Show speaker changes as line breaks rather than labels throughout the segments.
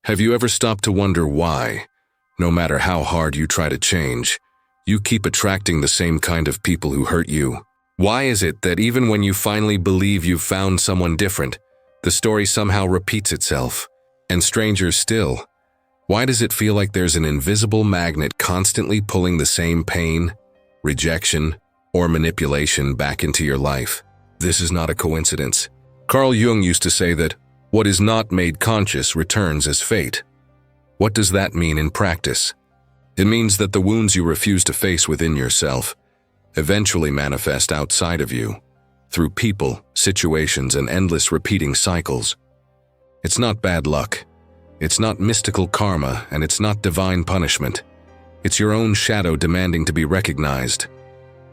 Have you ever stopped to wonder why, no matter how hard you try to change, you keep attracting the same kind of people who hurt you? Why is it that even when you finally believe you've found someone different, the story somehow repeats itself? And stranger still, why does it feel like there's an invisible magnet constantly pulling the same pain, rejection, or manipulation back into your life? This is not a coincidence. Carl Jung used to say that what is not made conscious returns as fate. What does that mean in practice? It means that the wounds you refuse to face within yourself eventually manifest outside of you, through people, situations, and endless repeating cycles. It's not bad luck. It's not mystical karma, and it's not divine punishment. It's your own shadow demanding to be recognized.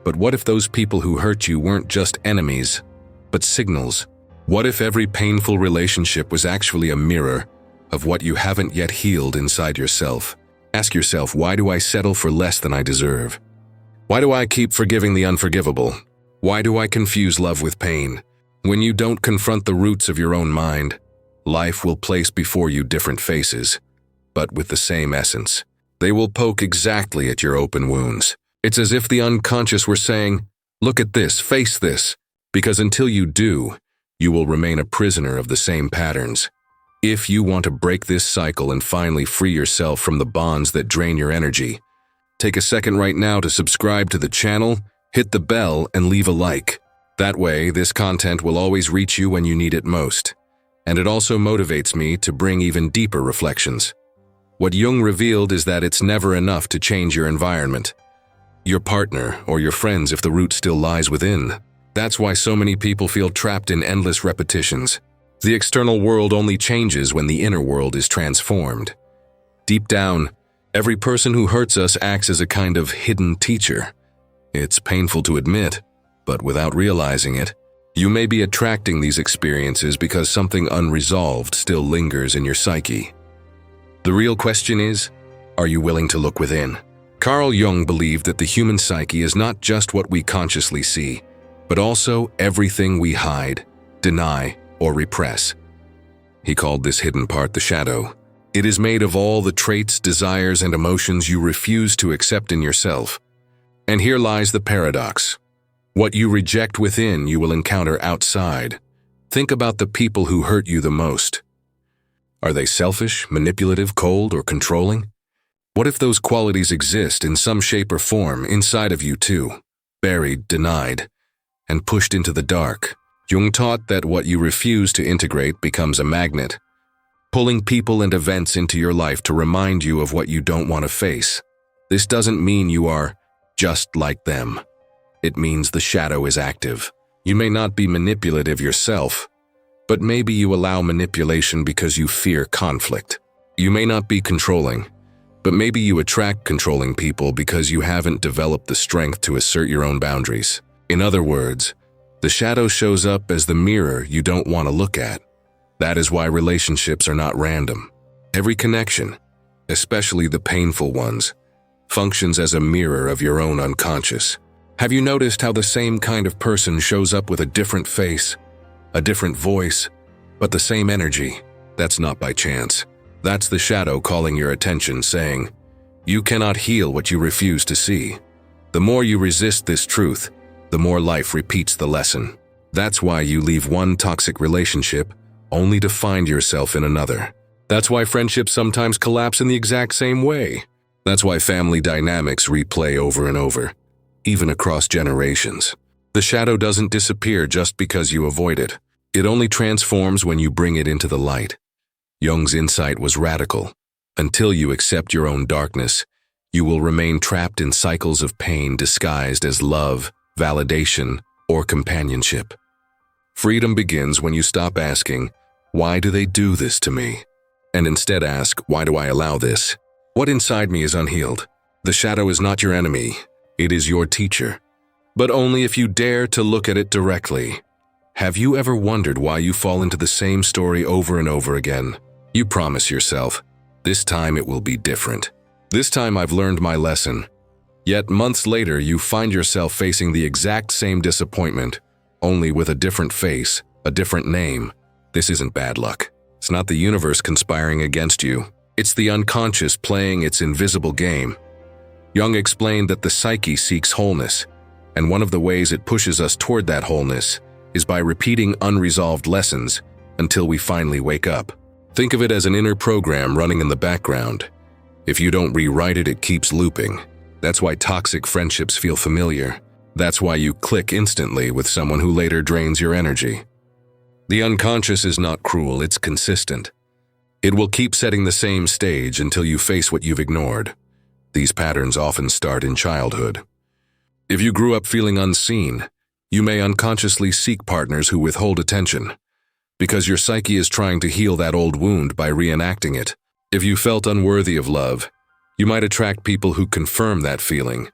But what if those people who hurt you weren't just enemies, but signals? What if every painful relationship was actually a mirror of what you haven't yet healed inside yourself? Ask yourself, why do I settle for less than I deserve? Why do I keep forgiving the unforgivable? Why do I confuse love with pain? When you don't confront the roots of your own mind, life will place before you different faces, but with the same essence. They will poke exactly at your open wounds. It's as if the unconscious were saying, look at this, face this, because until you do, you will remain a prisoner of the same patterns. If you want to break this cycle and finally free yourself from the bonds that drain your energy, take a second right now to subscribe to the channel, hit the bell, and leave a like. That way, this content will always reach you when you need it most. And it also motivates me to bring even deeper reflections. What Jung revealed is that it's never enough to change your environment, your partner, or your friends if the root still lies within. That's why so many people feel trapped in endless repetitions. The external world only changes when the inner world is transformed. Deep down, every person who hurts us acts as a kind of hidden teacher. It's painful to admit, but without realizing it, you may be attracting these experiences because something unresolved still lingers in your psyche. The real question is, are you willing to look within? Carl Jung believed that the human psyche is not just what we consciously see, but also everything we hide, deny, or repress. He called this hidden part the shadow. It is made of all the traits, desires, and emotions you refuse to accept in yourself. And here lies the paradox. What you reject within, you will encounter outside. Think about the people who hurt you the most. Are they selfish, manipulative, cold, or controlling? What if those qualities exist in some shape or form inside of you too, buried, denied, and pushed into the dark? Jung taught that what you refuse to integrate becomes a magnet, pulling people and events into your life to remind you of what you don't want to face. This doesn't mean you are just like them. It means the shadow is active. You may not be manipulative yourself, but maybe you allow manipulation because you fear conflict. You may not be controlling, but maybe you attract controlling people because you haven't developed the strength to assert your own boundaries. In other words, the shadow shows up as the mirror you don't want to look at. That is why relationships are not random. Every connection, especially the painful ones, functions as a mirror of your own unconscious. Have you noticed how the same kind of person shows up with a different face, a different voice, but the same energy? That's not by chance. That's the shadow calling your attention, saying, you cannot heal what you refuse to see. The more you resist this truth, the more life repeats the lesson. That's why you leave one toxic relationship only to find yourself in another. That's why friendships sometimes collapse in the exact same way. That's why family dynamics replay over and over, even across generations. The shadow doesn't disappear just because you avoid it. It only transforms when you bring it into the light. Jung's insight was radical. Until you accept your own darkness, you will remain trapped in cycles of pain disguised as love, validation, or companionship. Freedom begins when you stop asking, why do they do this to me? And instead ask, why do I allow this? What inside me is unhealed? The shadow is not your enemy. It is your teacher. But only if you dare to look at it directly. Have you ever wondered why you fall into the same story over and over again? You promise yourself, this time it will be different. This time I've learned my lesson. Yet months later, you find yourself facing the exact same disappointment, only with a different face, a different name. This isn't bad luck. It's not the universe conspiring against you. It's the unconscious playing its invisible game. Jung explained that the psyche seeks wholeness, and one of the ways it pushes us toward that wholeness is by repeating unresolved lessons until we finally wake up. Think of it as an inner program running in the background. If you don't rewrite it, it keeps looping. That's why toxic friendships feel familiar. That's why you click instantly with someone who later drains your energy. The unconscious is not cruel, it's consistent. It will keep setting the same stage until you face what you've ignored. These patterns often start in childhood. If you grew up feeling unseen, you may unconsciously seek partners who withhold attention, because your psyche is trying to heal that old wound by reenacting it. If you felt unworthy of love, you might attract people who confirm that feeling,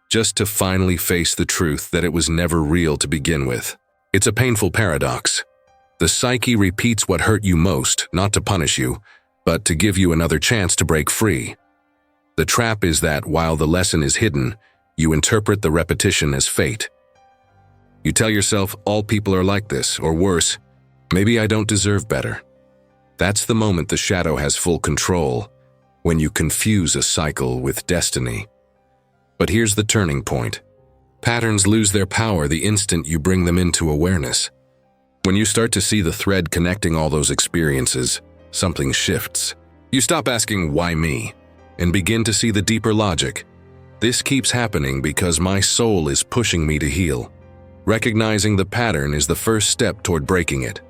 just to finally face the truth that it was never real to begin with. It's a painful paradox. The psyche repeats what hurt you most, not to punish you, but to give you another chance to break free. The trap is that while the lesson is hidden, you interpret the repetition as fate. You tell yourself, all people are like this, or worse, maybe I don't deserve better. That's the moment the shadow has full control, when you confuse a cycle with destiny. But here's the turning point. Patterns lose their power the instant you bring them into awareness. When you start to see the thread connecting all those experiences, something shifts. You stop asking, why me? And begin to see the deeper logic. This keeps happening because my soul is pushing me to heal. Recognizing the pattern is the first step toward breaking it.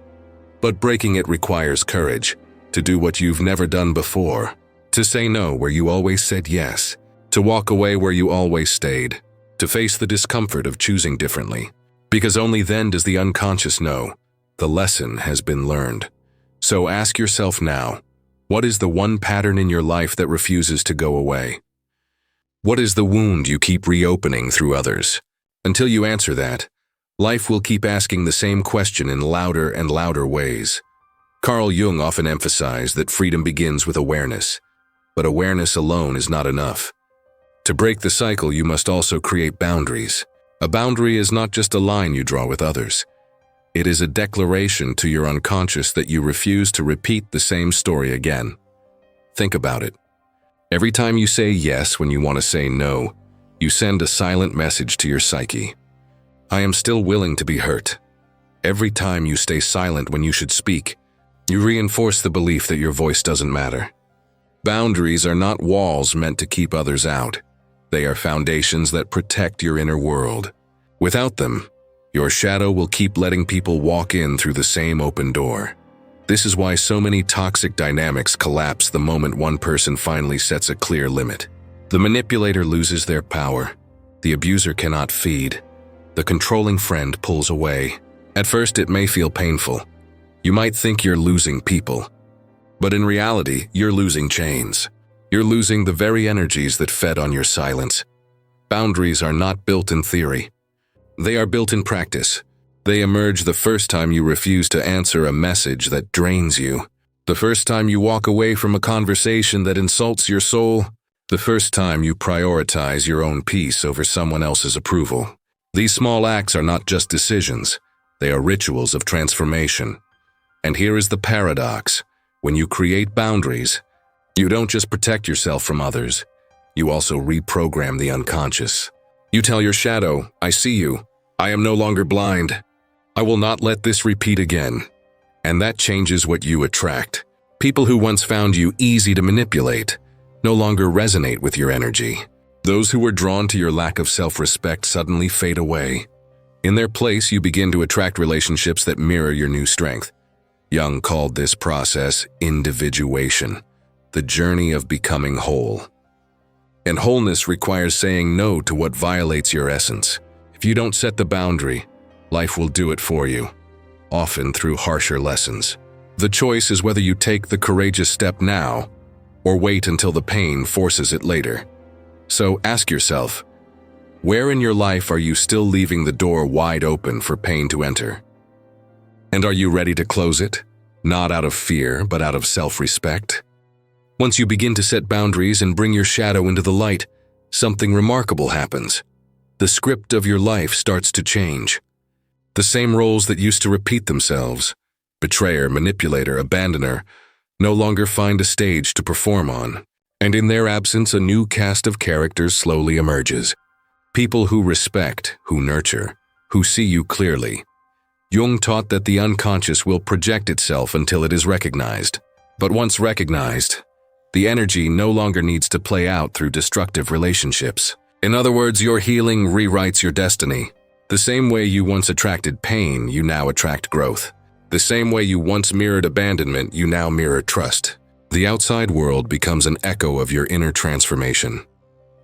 But breaking it requires courage, to do what you've never done before, to say no where you always said yes, to walk away where you always stayed, to face the discomfort of choosing differently. Because only then does the unconscious know the lesson has been learned. So ask yourself now, what is the one pattern in your life that refuses to go away? What is the wound you keep reopening through others? Until you answer that, life will keep asking the same question in louder and louder ways. Carl Jung often emphasized that freedom begins with awareness, but awareness alone is not enough. To break the cycle, you must also create boundaries. A boundary is not just a line you draw with others. It is a declaration to your unconscious that you refuse to repeat the same story again. Think about it. Every time you say yes when you want to say no, you send a silent message to your psyche. I am still willing to be hurt. Every time you stay silent when you should speak, you reinforce the belief that your voice doesn't matter. Boundaries are not walls meant to keep others out. They are foundations that protect your inner world. Without them, your shadow will keep letting people walk in through the same open door. This is why so many toxic dynamics collapse the moment one person finally sets a clear limit. The manipulator loses their power. The abuser cannot feed. The controlling friend pulls away. At first, it may feel painful. You might think you're losing people. But in reality, you're losing chains. You're losing the very energies that fed on your silence. Boundaries are not built in theory. They are built in practice. They emerge the first time you refuse to answer a message that drains you. The first time you walk away from a conversation that insults your soul. The first time you prioritize your own peace over someone else's approval. These small acts are not just decisions. They are rituals of transformation. And here is the paradox. When you create boundaries, you don't just protect yourself from others. You also reprogram the unconscious. You tell your shadow, I see you. I am no longer blind. I will not let this repeat again. And that changes what you attract. People who once found you easy to manipulate no longer resonate with your energy. Those who were drawn to your lack of self-respect suddenly fade away. In their place, you begin to attract relationships that mirror your new strength. Jung called this process individuation, the journey of becoming whole. And wholeness requires saying no to what violates your essence. If you don't set the boundary, life will do it for you, often through harsher lessons. The choice is whether you take the courageous step now or wait until the pain forces it later. So ask yourself, where in your life are you still leaving the door wide open for pain to enter? And are you ready to close it? Not out of fear, but out of self-respect? Once you begin to set boundaries and bring your shadow into the light, something remarkable happens. The script of your life starts to change. The same roles that used to repeat themselves betrayer, manipulator, abandoner, no longer find a stage to perform on. And in their absence, a new cast of characters slowly emerges. People who respect, who nurture, who see you clearly. Jung taught that the unconscious will project itself until it is recognized. But once recognized, the energy no longer needs to play out through destructive relationships. In other words, your healing rewrites your destiny. The same way you once attracted pain, you now attract growth. The same way you once mirrored abandonment, you now mirror trust. The outside world becomes an echo of your inner transformation.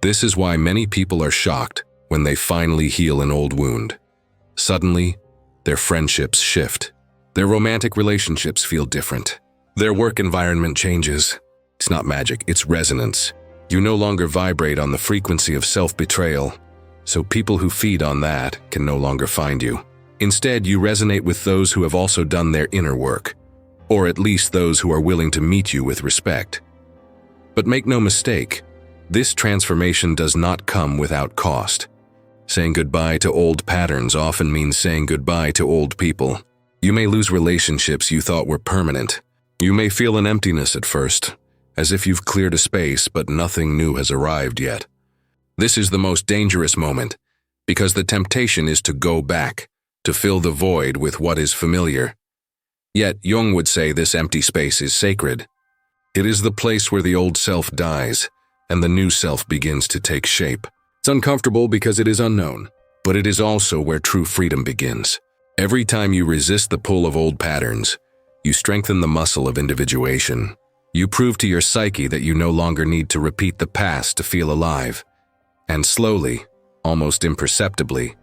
This is why many people are shocked when they finally heal an old wound. Suddenly, their friendships shift. Their romantic relationships feel different. Their work environment changes. It's not magic, it's resonance. You no longer vibrate on the frequency of self-betrayal, so people who feed on that can no longer find you. Instead, you resonate with those who have also done their inner work, or at least those who are willing to meet you with respect. But make no mistake, this transformation does not come without cost. Saying goodbye to old patterns often means saying goodbye to old people. You may lose relationships you thought were permanent. You may feel an emptiness at first, as if you've cleared a space but nothing new has arrived yet. This is the most dangerous moment, because the temptation is to go back, to fill the void with what is familiar. Yet Jung would say this empty space is sacred. It is the place where the old self dies, and the new self begins to take shape. It's uncomfortable because it is unknown, but it is also where true freedom begins. Every time you resist the pull of old patterns, you strengthen the muscle of individuation. You prove to your psyche that you no longer need to repeat the past to feel alive. And slowly, almost imperceptibly,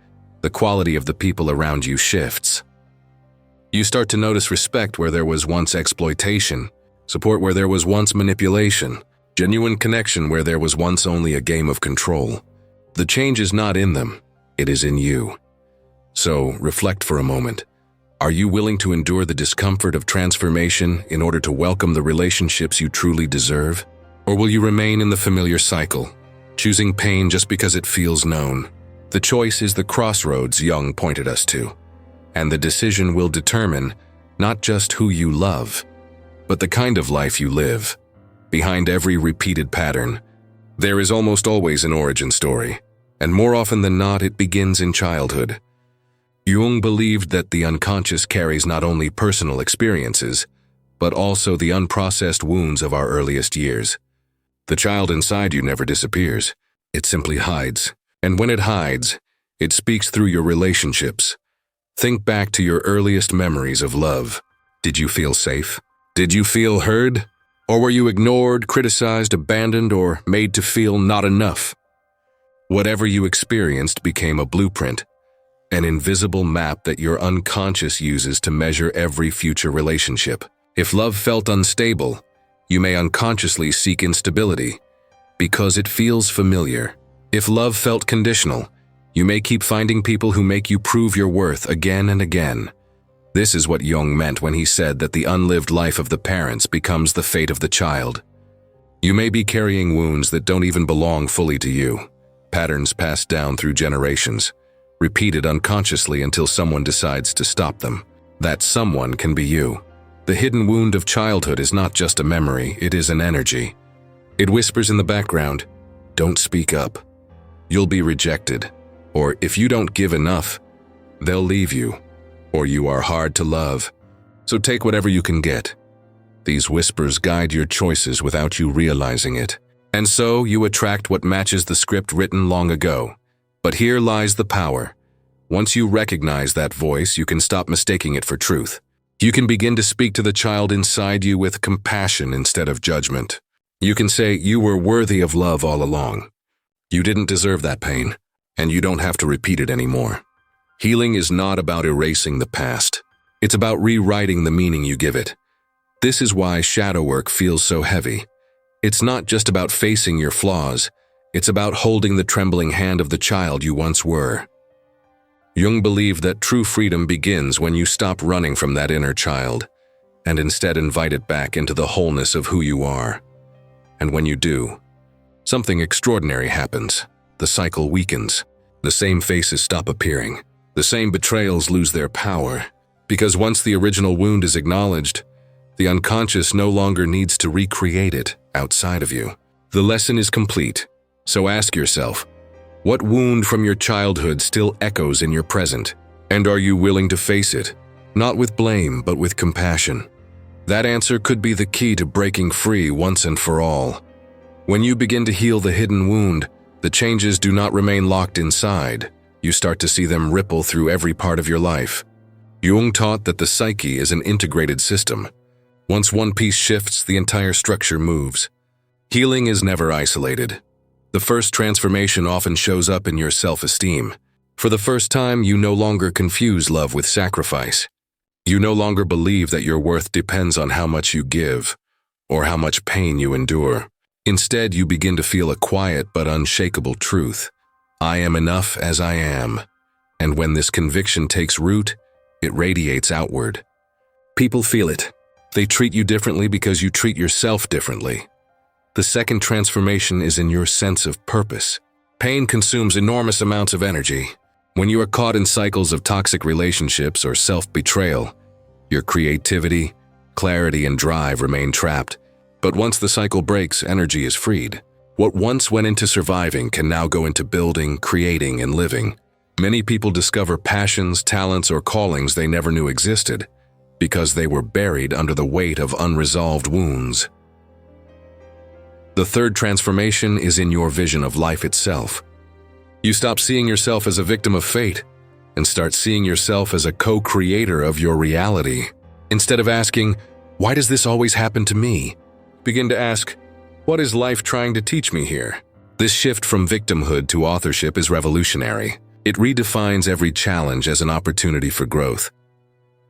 the quality of the people around you shifts. You start to notice respect where there was once exploitation, support where there was once manipulation, genuine connection where there was once only a game of control. The change is not in them, it is in you. So, reflect for a moment. Are you willing to endure the discomfort of transformation in order to welcome the relationships you truly deserve? Or will you remain in the familiar cycle, choosing pain just because it feels known? The choice is the crossroads Jung pointed us to, and the decision will determine not just who you love, but the kind of life you live. Behind every repeated pattern, there is almost always an origin story, and more often than not, it begins in childhood. Jung believed that the unconscious carries not only personal experiences, but also the unprocessed wounds of our earliest years. The child inside you never disappears. It simply hides. And when it hides, it speaks through your relationships. Think back to your earliest memories of love. Did you feel safe? Did you feel heard? Or were you ignored, criticized, abandoned, or made to feel not enough? Whatever you experienced became a blueprint, an invisible map that your unconscious uses to measure every future relationship. If love felt unstable, you may unconsciously seek instability because it feels familiar. If love felt conditional, you may keep finding people who make you prove your worth again and again. This is what Jung meant when he said that the unlived life of the parents becomes the fate of the child. You may be carrying wounds that don't even belong fully to you, patterns passed down through generations, repeated unconsciously until someone decides to stop them. That someone can be you. The hidden wound of childhood is not just a memory, it is an energy. It whispers in the background, "Don't speak up. You'll be rejected." Or, "If you don't give enough, they'll leave you." Or, "You are hard to love, so take whatever you can get." These whispers guide your choices without you realizing it. And so you attract what matches the script written long ago. But here lies the power. Once you recognize that voice, you can stop mistaking it for truth. You can begin to speak to the child inside you with compassion instead of judgment. You can say, "You were worthy of love all along. You didn't deserve that pain, and you don't have to repeat it anymore." Healing is not about erasing the past. It's about rewriting the meaning you give it. This is why shadow work feels so heavy. It's not just about facing your flaws. It's about holding the trembling hand of the child you once were. Jung believed that true freedom begins when you stop running from that inner child and instead invite it back into the wholeness of who you are. And when you do, something extraordinary happens. The cycle weakens. The same faces stop appearing. The same betrayals lose their power. Because once the original wound is acknowledged, the unconscious no longer needs to recreate it outside of you. The lesson is complete, so ask yourself, what wound from your childhood still echoes in your present? And are you willing to face it? Not with blame, but with compassion. That answer could be the key to breaking free once and for all. When you begin to heal the hidden wound, the changes do not remain locked inside. You start to see them ripple through every part of your life. Jung taught that the psyche is an integrated system. Once one piece shifts, the entire structure moves. Healing is never isolated. The first transformation often shows up in your self-esteem. For the first time, you no longer confuse love with sacrifice. You no longer believe that your worth depends on how much you give or how much pain you endure. Instead, you begin to feel a quiet but unshakable truth. I am enough as I am. And when this conviction takes root, it radiates outward. People feel it. They treat you differently because you treat yourself differently. The second transformation is in your sense of purpose. Pain consumes enormous amounts of energy. When you are caught in cycles of toxic relationships or self-betrayal, your creativity, clarity, and drive remain trapped. But once the cycle breaks, energy is freed. What once went into surviving can now go into building, creating, and living. Many people discover passions, talents, or callings they never knew existed because they were buried under the weight of unresolved wounds. The third transformation is in your vision of life itself. You stop seeing yourself as a victim of fate and start seeing yourself as a co-creator of your reality. Instead of asking, why does this always happen to me? Begin to ask, what is life trying to teach me here? This shift from victimhood to authorship is revolutionary. It redefines every challenge as an opportunity for growth.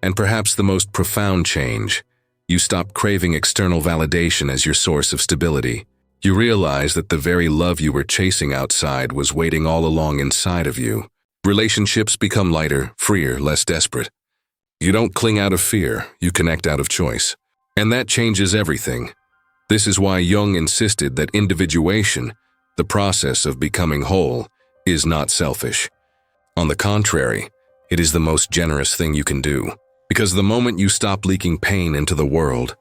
And perhaps the most profound change, you stop craving external validation as your source of stability. You realize that the very love you were chasing outside was waiting all along inside of you. Relationships become lighter, freer, less desperate. You don't cling out of fear, you connect out of choice. And that changes everything. This is why Jung insisted that individuation, the process of becoming whole, is not selfish. On the contrary, it is the most generous thing you can do. Because the moment you stop leaking pain into the world,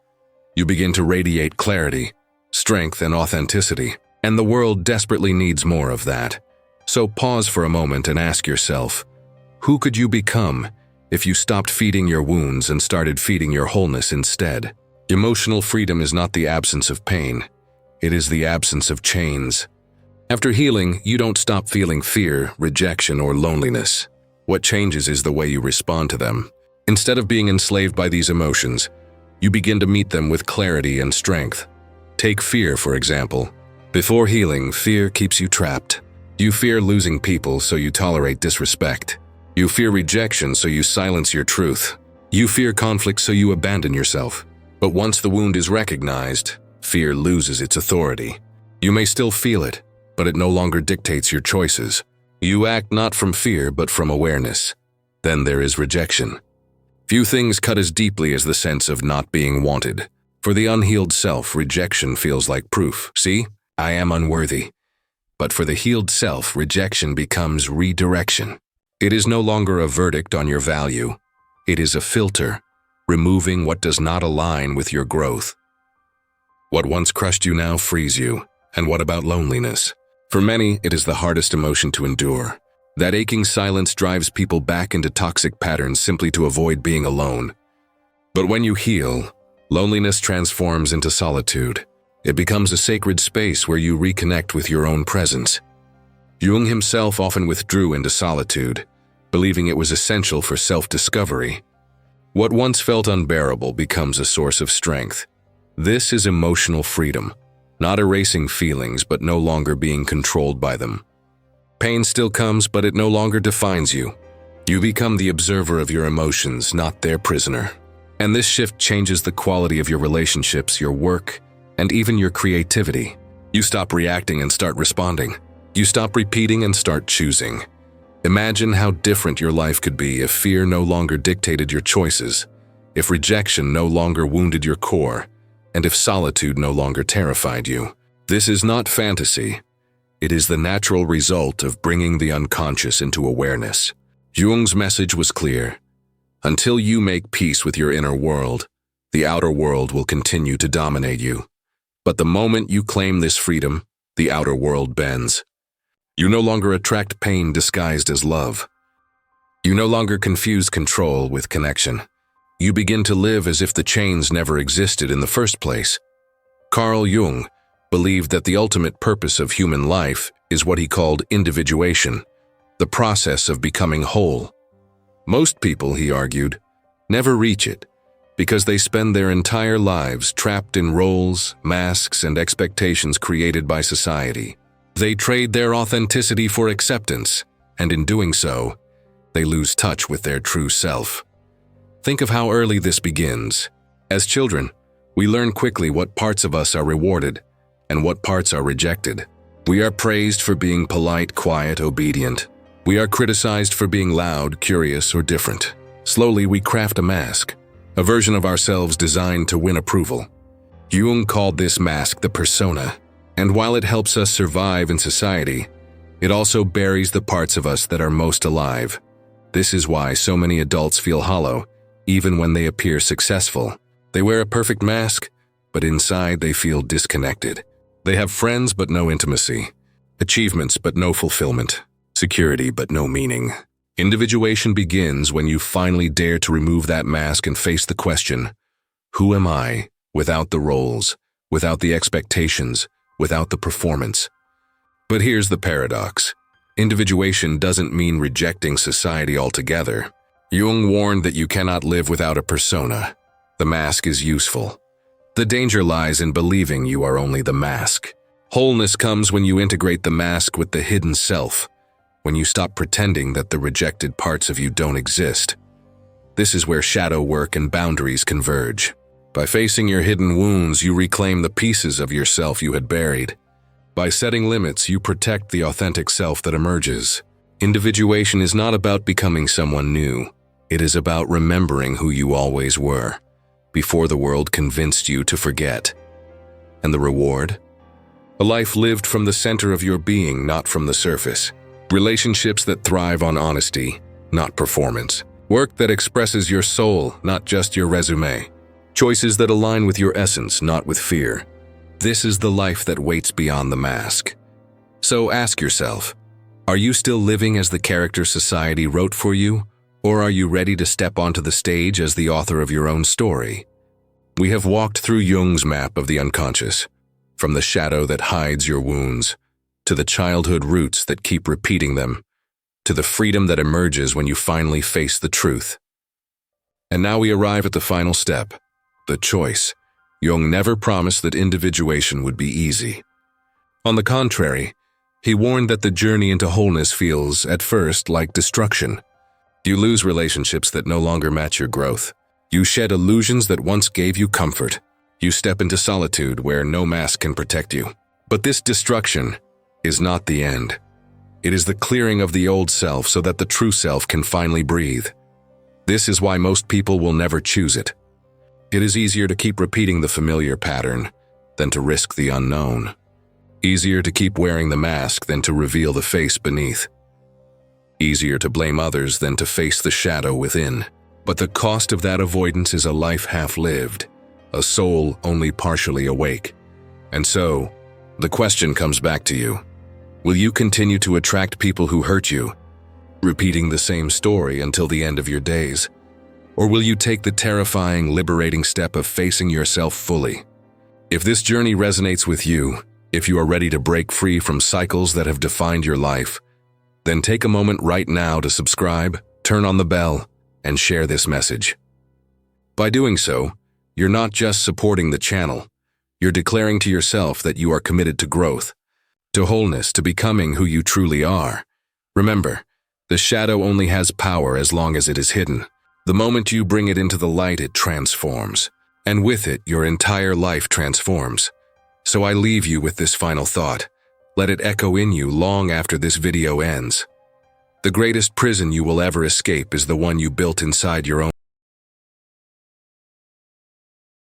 you begin to radiate clarity, strength, and authenticity. And the world desperately needs more of that. So pause for a moment and ask yourself, who could you become if you stopped feeding your wounds and started feeding your wholeness instead? Emotional freedom is not the absence of pain. It is the absence of chains. After healing, you don't stop feeling fear, rejection, or loneliness. What changes is the way you respond to them. Instead of being enslaved by these emotions, you begin to meet them with clarity and strength. Take fear, for example. Before healing, fear keeps you trapped. You fear losing people, so you tolerate disrespect. You fear rejection, so you silence your truth. You fear conflict, so you abandon yourself. But once the wound is recognized, fear loses its authority. You may still feel it, but it no longer dictates your choices. You act not from fear, but from awareness. Then there is rejection. Few things cut as deeply as the sense of not being wanted. For the unhealed self, rejection feels like proof. See, I am unworthy. But for the healed self, rejection becomes redirection. It is no longer a verdict on your value. It is a filter, removing what does not align with your growth. What once crushed you now frees you. And what about loneliness? For many, it is the hardest emotion to endure. That aching silence drives people back into toxic patterns simply to avoid being alone. But when you heal, loneliness transforms into solitude. It becomes a sacred space where you reconnect with your own presence. Jung himself often withdrew into solitude, believing it was essential for self-discovery. What once felt unbearable becomes a source of strength. This is emotional freedom, not erasing feelings but no longer being controlled by them. Pain still comes, but it no longer defines you. You become the observer of your emotions, not their prisoner. And this shift changes the quality of your relationships, your work, and even your creativity. You stop reacting and start responding. You stop repeating and start choosing. Imagine how different your life could be if fear no longer dictated your choices, if rejection no longer wounded your core, and if solitude no longer terrified you. This is not fantasy. It is the natural result of bringing the unconscious into awareness. Jung's message was clear. Until you make peace with your inner world, the outer world will continue to dominate you. But the moment you claim this freedom, the outer world bends. You no longer attract pain disguised as love. You no longer confuse control with connection. You begin to live as if the chains never existed in the first place. Carl Jung believed that the ultimate purpose of human life is what he called individuation, the process of becoming whole. Most people, he argued, never reach it because they spend their entire lives trapped in roles, masks, and expectations created by society. They trade their authenticity for acceptance, and in doing so, they lose touch with their true self. Think of how early this begins. As children, we learn quickly what parts of us are rewarded and what parts are rejected. We are praised for being polite, quiet, obedient. We are criticized for being loud, curious, or different. Slowly, we craft a mask, a version of ourselves designed to win approval. Jung called this mask the persona, and while it helps us survive in society, it also buries the parts of us that are most alive. This is why so many adults feel hollow, even when they appear successful. They wear a perfect mask, but inside they feel disconnected. They have friends but no intimacy, achievements but no fulfillment, security but no meaning. Individuation begins when you finally dare to remove that mask and face the question, who am I, without the roles, without the expectations, without the performance? But here's the paradox. Individuation doesn't mean rejecting society altogether. Jung warned that you cannot live without a persona. The mask is useful. The danger lies in believing you are only the mask. Wholeness comes when you integrate the mask with the hidden self, when you stop pretending that the rejected parts of you don't exist. This is where shadow work and boundaries converge. By facing your hidden wounds, you reclaim the pieces of yourself you had buried. By setting limits, you protect the authentic self that emerges. Individuation is not about becoming someone new. It is about remembering who you always were, before the world convinced you to forget. And the reward? A life lived from the center of your being, not from the surface. Relationships that thrive on honesty, not performance. Work that expresses your soul, not just your resume. Choices that align with your essence, not with fear. This is the life that waits beyond the mask. So ask yourself, are you still living as the character society wrote for you? Or are you ready to step onto the stage as the author of your own story? We have walked through Jung's map of the unconscious, from the shadow that hides your wounds, to the childhood roots that keep repeating them, to the freedom that emerges when you finally face the truth. And now we arrive at the final step, the choice. Jung never promised that individuation would be easy. On the contrary, he warned that the journey into wholeness feels, at first, like destruction. You lose relationships that no longer match your growth. You shed illusions that once gave you comfort. You step into solitude where no mask can protect you. But this destruction is not the end. It is the clearing of the old self so that the true self can finally breathe. This is why most people will never choose it. It is easier to keep repeating the familiar pattern than to risk the unknown. Easier to keep wearing the mask than to reveal the face beneath. Easier to blame others than to face the shadow within. But the cost of that avoidance is a life half-lived, a soul only partially awake. And so, the question comes back to you. Will you continue to attract people who hurt you, repeating the same story until the end of your days? Or will you take the terrifying, liberating step of facing yourself fully? If this journey resonates with you, if you are ready to break free from cycles that have defined your life, then take a moment right now to subscribe, turn on the bell, and share this message. By doing so, you're not just supporting the channel, you're declaring to yourself that you are committed to growth, to wholeness, to becoming who you truly are. Remember, the shadow only has power as long as it is hidden. The moment you bring it into the light, it transforms. And with it, your entire life transforms. So I leave you with this final thought. Let it echo in you long after this video ends. The greatest prison you will ever escape is the one you built inside your own